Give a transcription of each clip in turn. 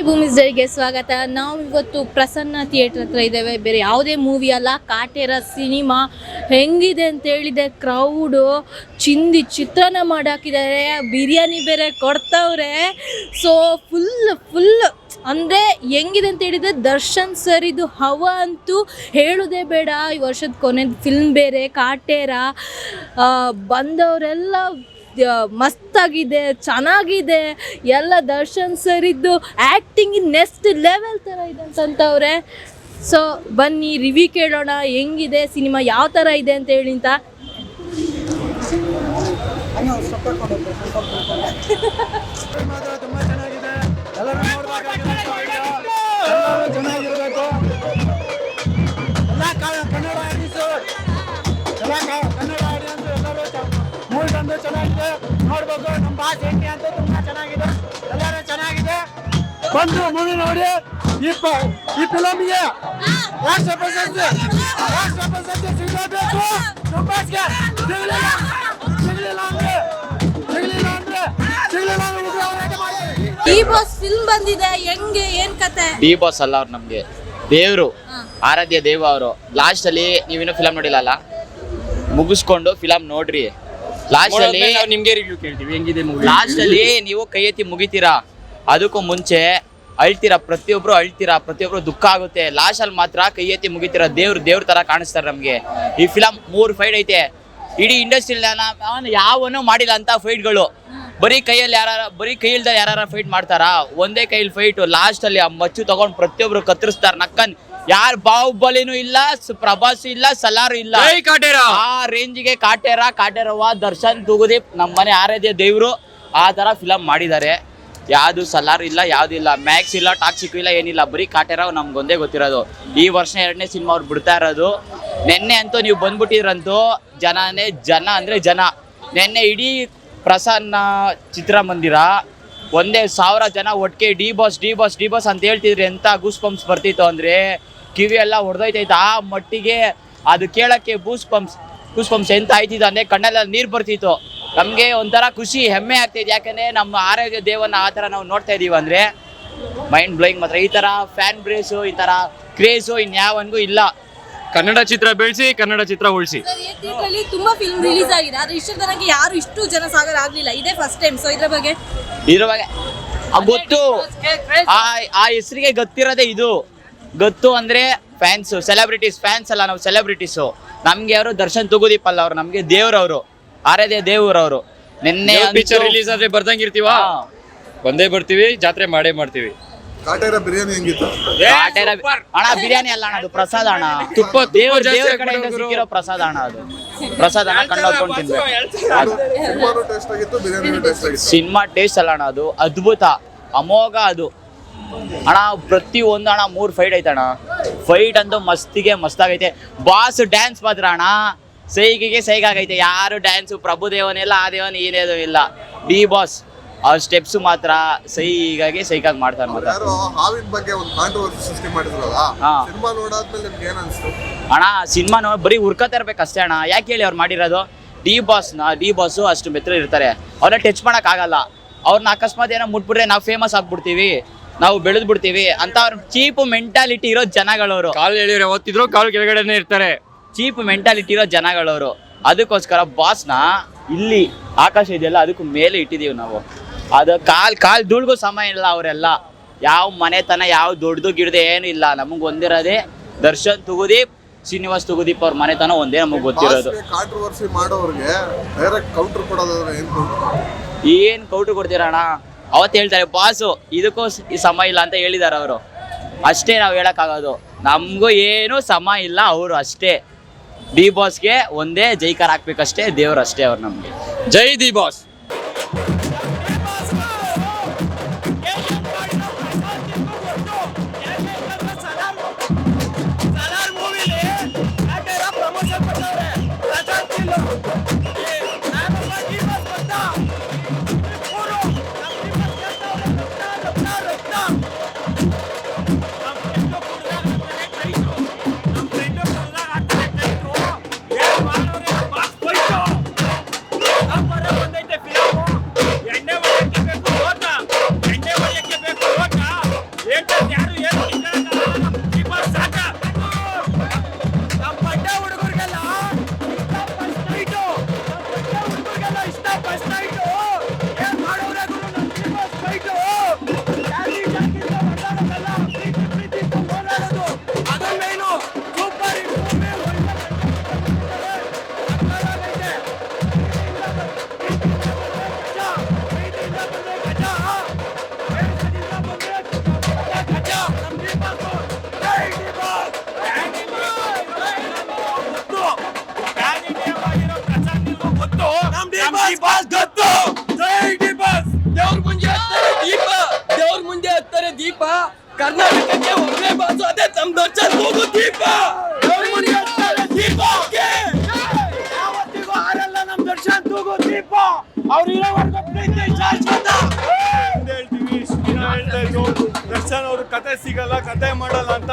ಭೂಮಿ ಜೈಗೆ ಸ್ವಾಗತ. ನಾವು ಇವತ್ತು ಪ್ರಸನ್ನ ಥಿಯೇಟರ್ ಹತ್ರ ಇದ್ದೇವೆ. ಬೇರೆ ಯಾವುದೇ ಮೂವಿ ಅಲ್ಲ, ಕಾಟೇರ ಸಿನಿಮಾ ಹೆಂಗಿದೆ ಅಂತ ಹೇಳಿದೆ. ಕ್ರೌಡು ಚಿತ್ರಾನ್ನ ಮಾಡಾಕಿದ್ದಾರೆ, ಬಿರಿಯಾನಿ ಬೇರೆ ಕೊಡ್ತವ್ರೆ. ಸೊ ಫುಲ್ ಅಂದರೆ ಹೆಂಗಿದೆ ಅಂತ ಹೇಳಿದರೆ ದರ್ಶನ್ ಸರ್ ಇದು ಹವಾ ಅಂತೂ ಹೇಳೋದೇ ಬೇಡ. ಈ ವರ್ಷದ ಕೊನೆ ಫಿಲ್ಮ್ ಬೇರೆ ಕಾಟೇರ. ಬಂದವರೆಲ್ಲ ಮಸ್ತಾಗಿದೆ, ಚೆನ್ನಾಗಿದೆ ಎಲ್ಲ. ದರ್ಶನ್ ಸರ್ ಇದ್ದು ಆ್ಯಕ್ಟಿಂಗ್ ನೆಕ್ಸ್ಟ್ ಲೆವೆಲ್ ಥರ ಇದೆ ಅಂತಂತವ್ರೆ. ಸೊ ಬನ್ನಿ ರಿವ್ಯೂ ಕೇಳೋಣ, ಹೆಂಗಿದೆ ಸಿನಿಮಾ, ಯಾವ ಥರ ಇದೆ ಅಂತ ಹೇಳಿ ಅಂತ. ಚೆನ್ನಾಗಿದೆ ನೋಡ್ಬೇಕು. ನಮ್ಮ ಬಾಸ್ ಹೆಂಗೆ ಅಂತ ತುಂಬಾ ಚೆನ್ನಾಗಿದೆ, ಎಲ್ಲರೂ ಚೆನ್ನಾಗಿದೆ. ಬಂದು ಮೂವಿ ನೋಡಿ. ಈ ಫಿಲಮ್ಗೆ ರಾಷ್ಟ್ರ ಪ್ರಶಸ್ತಿ ಸಿಗಬೇಕು. ನಮ್ಮ ಬಾಸ್ಗೆ ಸಿಗಲಿಲ್ಲ ಅಂದ್ರೆ ಈ ಬಾಸ್ ಫಿಲ್ಮ್ ಬಂದಿದೆ, ಹೆಂಗೆ ಏನ್ ಕತೆ? ಡಿ ಬಾಸ್ ಅಲ್ಲ, ಅವ್ರು ನಮ್ಗೆ ದೇವ್ರು, ಆರಾಧ್ಯ ದೇವ ಅವರು. ಲಾಸ್ಟ್ ಅಲ್ಲಿ ನೀವಿನ್ನೂ ಫಿಲಮ್ ನೋಡಿಲ್ಲ, ಮುಗಿಸ್ಕೊಂಡು ಫಿಲಮ್ ನೋಡ್ರಿ. ಲಾಸ್ಟ್ ಅಲ್ಲಿ ನಿಮ್ಗೆ ರಿವ್ಯೂ ಕೇಳ್ತೀವಿ ಹೆಂಗಿದೆ ಮೂವಿ. ಲಾಸ್ಟ್ ಅಲ್ಲಿ ನೀವು ಕೈ ಎತ್ತಿ ಮುಗಿತೀರಾ, ಅದಕ್ಕೂ ಮುಂಚೆ ಅಳ್ತೀರಾ, ಪ್ರತಿಯೊಬ್ರು ದುಃಖ ಆಗುತ್ತೆ. ಲಾಸ್ಟ್ ಅಲ್ಲಿ ಮಾತ್ರ ಕೈ ಎತ್ತಿ ಮುಗಿತೀರಾ. ದೇವ್ರ ತರ ಕಾಣಿಸ್ತಾರೆ ನಮ್ಗೆ. ಈ ಫಿಲಮ್ 3 ಫೈಟ್ ಐತೆ. ಇಡೀ ಇಂಡಸ್ಟ್ರಿಯಲ್ಲಿ ಯಾವನೂ ಮಾಡಿಲ್ಲ ಅಂತ ಫೈಟ್ಗಳು. ಬರೀ ಕೈಯಲ್ಲಿ ಯಾರು ಫೈಟ್ ಮಾಡ್ತಾರಾ? ಒಂದೇ ಕೈಯಲ್ಲಿ ಫೈಟ್. ಲಾಸ್ಟ್ ಅಲ್ಲಿ ಆ ಮಚ್ಚು ತಗೊಂಡು ಪ್ರತಿಯೊಬ್ರು ಕತ್ತರಿಸ್ತಾರೆ ನಕ್ಕನ್. ಯಾರು ಬಾಹುಬಲಿನೂ ಇಲ್ಲ, ಪ್ರಭಾಸ್ ಇಲ್ಲ, ಸಲಾರು ಇಲ್ಲ. ಆ ರೇಂಜಿಗೆ ಕಾಟೇರವ ದರ್ಶನ್ ತುಗುದೀಪ್ ನಮ್ಮನೆ ಆರಾಧ್ಯ ದೇವ್ರು ಆ ತರ ಫಿಲಮ್ ಮಾಡಿದ್ದಾರೆ. ಯಾವ್ದು ಸಲಾರು ಇಲ್ಲ, ಯಾವ್ದು ಇಲ್ಲ, ಮ್ಯಾಕ್ಸ್ ಇಲ್ಲ, ಟಾಕ್ಸಿಕ್ ಇಲ್ಲ, ಏನಿಲ್ಲ. ಬರೀ ಕಾಟೇರವ್ ನಮ್ಗೊಂದೇ ಗೊತ್ತಿರೋದು. ಈ ವರ್ಷ 2ನೇ ಸಿನಿಮಾ ಅವ್ರು ಬಿಡ್ತಾ ಇರೋದು. ನೆನ್ನೆ ಅಂತೂ ನೀವು ಬಂದ್ಬಿಟ್ಟಿದ್ರಂತೂ ಜನ ಅಂದ್ರೆ ಜನ. ನೆನ್ನೆ ಇಡೀ ಪ್ರಸನ್ನ ಚಿತ್ರಮಂದಿರ 1,000 ಜನ ಒಟ್ಟಿಗೆ ಡಿ ಬಾಸ್ ಅಂತ ಹೇಳ್ತಿದ್ರಿ. ಎಂತ ಗೂಸ್ ಪಂಪ್ಸ್ ಬರ್ತಿತ್ತು ಅಂದ್ರೆ ಕಿವಿ ಎಲ್ಲ ಹೊಡೆದೈತೈತೆ. ಆ ಮಟ್ಟಿಗೆ ಅದು ಕೇಳಕ್ಕೆ ಗೂಸ್ ಪಂಪ್ಸ್ ಎಂತ ಆಯ್ತಿದ್ದು ಅಂದ್ರೆ ಕಣ್ಣೆಲ್ಲ ನೀರು ಬರ್ತಿತ್ತು. ನಮಗೆ ಒಂಥರ ಖುಷಿ, ಹೆಮ್ಮೆ ಆಗ್ತೈತೆ. ಯಾಕಂದ್ರೆ ನಮ್ಮ ಆರೋಗ್ಯ ದೇವನ್ನ ಆ ಥರ ನಾವು ನೋಡ್ತಾ ಇದೀವಿ ಅಂದ್ರೆ ಮೈಂಡ್ ಬ್ಲೋಯಿಂಗ್. ಮಾತ್ರ ಈ ಥರ ಫ್ಯಾನ್ ಬ್ರೇಸು, ಈ ಥರ ಕ್ರೇಜು ಇನ್ಯಾವನ್ಗೂ ಇಲ್ಲ. ಕನ್ನಡ ಚಿತ್ರ ಬೆಳೆಸಿ, ಕನ್ನಡ ಚಿತ್ರ ಉಳಿಸಿ. ತುಂಬಾ ಫಿಲ್ಮ್ ರಿಲೀಸ್ ಆಗಿದೆ, ಆದ್ರೆ ಇಷ್ಟು ತನಕ ಯಾರು ಇಷ್ಟು ಜನ ಸಾಗರ ಆಗ್ಲಿಲ್ಲ. ಇದೇ ಫಸ್ಟ್ ಟೈಮ್. ಸೊ ಇದ್ರ ಬಗ್ಗೆ ಗೊತ್ತು, ಆ ಹೆಸರಿಗೆ ಗೊತ್ತಿರೋದೇ ಇದು. ಗೊತ್ತು ಅಂದ್ರೆ ಫ್ಯಾನ್ಸ್, ಸೆಲೆಬ್ರಿಟೀಸ್. ಫ್ಯಾನ್ಸ್ ಅಲ್ಲ, ನಾವು ಸೆಲೆಬ್ರಿಟೀಸು. ನಮ್ಗೆ ಅವರು ದರ್ಶನ್ ತುಗುದೀಪ್ ಅಲ್ಲ, ಅವ್ರು ನಮ್ಗೆ ದೇವ್ರವ್ರು, ಆರಾಧ್ಯ ದೇವ್ರವ್ರು. ನಿನ್ನೆ ಪಿಕ್ಚರ್ ರಿಲೀಸ್ ಆದ್ರೆ ಬರ್ದಂಗಿರ್ತೀವ, ಬಂದೇ ಬರ್ತೀವಿ, ಜಾತ್ರೆ ಮಾಡೇ ಮಾಡ್ತೀವಿ. ಕಾಟೇರ ಬಿರಿಯಾನಿ ಹೆಂಗಿತ್ತು? ಅಣ್ಣ ಬಿರಿಯಾನಿ ಅಲ್ಲ ಅಣ್ಣ, ಅದು ಪ್ರಸಾದ ಅಣ್ಣ. ತುಪ್ಪ ದೇವ್ರ ಕಡೆಯಿಂದ ಸಿಕ್ಕಿರೋ ಪ್ರಸಾದ ಅಣ್ಣ. ಅದು ಪ್ರಸಾದ ಅಣ್ಣ, ಕಣ್ಣೋದ್ಕೊಂಡು ತಿನ್ಬೇಕು. ಸಿನಿಮಾನು ಟೇಸ್ಟ್ ಆಗಿತ್ತು, ಬಿರಿಯಾನಿನೂ ಟೇಸ್ಟ್ ಆಗಿತ್ತು. ಸಿನಿಮಾ ಟೇಸ್ಟ್ ಅಲ್ಲ ಅಣ್ಣ, ಅದು ಅದ್ಭುತ, ಅಮೋಘ ಅದು ಅಣ್ಣ. ಪ್ರತಿ ಒಂದು ಅಣ್ಣ 3 ಫೈಟ್ ಐತಣ್ಣ. ಫೈಟ್ ಅಂತೂ ಮಸ್ತಾಗೈತೆ. ಬಾಸ್ ಡ್ಯಾನ್ಸ್ ಮಾತ್ರ ಅಣ್ಣ ಸೈಗಾಗೈತೆ. ಯಾರು ಡ್ಯಾನ್ಸು ಪ್ರಭುದೇವನಿಲ್ಲ, ಆ ದೇವನ ಏನೇದು ಇಲ್ಲ. ಡಿ ಬಾಸ್ ಅವ್ರ ಸ್ಟೆಪ್ಸ್ ಮಾತ್ರ ಸೈಗಾಗಿ ಮಾಡ್ತಾರೆ. ಮಾತ್ರ ಯಾರೋ ಹಾವಿನ ಬಗ್ಗೆ ಒಂದು ಕಾಂಟ್ರವರ್ಸಿ ಸೃಷ್ಟಿ ಮಾಡಿದ್ರಲ್ಲ, ಸಿನಿಮಾ ನೋಡಾದ್ಮೇಲೆ ನಿಮ್ಗೆ ಏನ್ ಅನ್ಸ್ತು ಅಣ್ಣ? ಸಿನಿಮಾ ನೋಡಿ ಬರೀ ಹುರ್ಕೋತಾ ಇರ್ಬೇಕಷ್ಟೇ ಅಣ್ಣ. ಯಾಕೆ ಹೇಳಿ ಅವ್ರು ಮಾಡಿರೋದು? ಡಿ ಬಾಸು ಅಷ್ಟು ಮೆತ್ರ ಇರ್ತಾರೆ, ಅವ್ರನ್ನ ಟಚ್ ಮಾಡಕ್ ಆಗಲ್ಲ. ಅವ್ರನ್ನ ಅಕಸ್ಮಾತ್ ಏನೋ ಮುಟ್ಬಿಟ್ರೆ ನಾವು ಫೇಮಸ್ ಆಗ್ಬಿಡ್ತೀವಿ, ನಾವು ಬೆಳೆದ್ ಬಿಡ್ತೀವಿ ಅಂತ. ಅವ್ರ ಚೀಪ್ ಮೆಂಟಾಲಿಟಿ ಇರೋ ಜನಗಳವರು. ಕಾಲ್ ಹೇಳಿದ್ರೆ ಓದ್ತಿದ್ರು, ಕಾಲ್ ಕೆಳಗಡೆನೆ ಇರ್ತಾರೆ. ಚೀಪ್ ಮೆಂಟಾಲಿಟಿ ಇರೋ ಜನಗಳವರು. ಅದಕ್ಕೋಸ್ಕರ ಬಾಸ್ನ ಇಲ್ಲಿ ಆಕಾಶ ಇದೆಯಲ್ಲ, ಅದಕ್ಕೂ ಮೇಲೆ ಇಟ್ಟಿದೀವಿ ನಾವು. ಅದು ಕಾಲ್ ಧೂಳ್ಗೂ ಸಮಯ ಇಲ್ಲ. ಅವರೆಲ್ಲ ಯಾವ ಮನೆತನ, ಯಾವ ದೊಡ್ಡದು ಗಿಡ್ದು ಏನು ಇಲ್ಲ. ನಮಗೆ ಒಂದಿರೋದೇ ದರ್ಶನ್ ತುಗುದೀಪ್, ಶ್ರೀನಿವಾಸ್ ತುಗುದೀಪ್ ಅವ್ರ ಮನೆತನ ಒಂದೇ ನಮಗೆ ಗೊತ್ತಿರೋದು. ಕಾಂಟ್ರವರ್ಸಿ ಮಾಡೋರಿಗೆ ಡೈರೆಕ್ಟ್ ಕೌಂಟರ್ ಕೊಡೋದಾದ್ರೆ ಏನ್ ಕೌಂಟರ್ ಕೊಡ್ತೀರಣ್ಣ? ಅವತ್ತು ಹೇಳ್ತಾರೆ ಬಾಸು ಇದಕ್ಕೂ ಈ ಸಮ ಇಲ್ಲ ಅಂತ ಹೇಳಿದಾರೆ ಅವರು. ಅಷ್ಟೇ ನಾವು ಹೇಳಕ್ಕಾಗೋದು. ನಮಗೂ ಏನೂ ಸಮ ಇಲ್ಲ, ಅವರು ಅಷ್ಟೇ. ಡಿ ಬಾಸ್ಗೆ ಒಂದೇ ಜೈಕಾರ ಹಾಕ್ಬೇಕಷ್ಟೇ, ದೇವ್ರು ಅಷ್ಟೇ ಅವ್ರು ನಮ್ಗೆ. ಜೈ ಡಿ ಬಾಸ್. ದೀಪ ಕರ್ನಾಟಕಕ್ಕೆ ಒಬ್ಬನೇ ಬಾಸು ಅದೇ ನಮ್ ದರ್ಶನ್ ತೂಗು ದೀಪ ಯಾವತ್ತಿಗೂ ಆರಲ್ಲ ನಮ್ ದರ್ಶನ್ ತೂಗು ದೀಪ ಅವ್ರು ಇರೋವರೆಗೂ ಪ್ರೀತಿ ಶಾಶ್ವತ ಹೇಳ್ತೀವಿ ಇಷ್ಟು ದಿನ ಹೇಳ್ತಾ ಇದ್ರು ದರ್ಶನ್ ಅವ್ರ ಕತೆ ಸಿಗಲ್ಲ ಕತೆ ಮಾಡಲ್ಲ ಅಂತ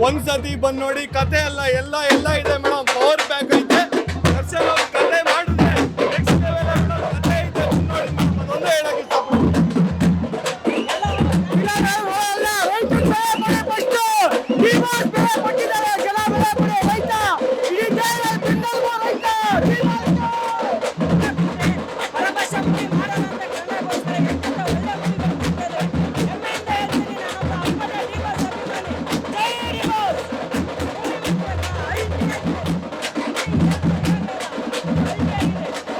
ಒಂದ್ಸತಿ ಬಂದ್ ನೋಡಿ ಕತೆ ಎಲ್ಲ ಎಲ್ಲ ಇದೆ ಮೇಡಮ್ ಪವರ್ ಬ್ಯಾಂಕ್ ಐತೆ ದರ್ಶನ್ ಅವ್ರ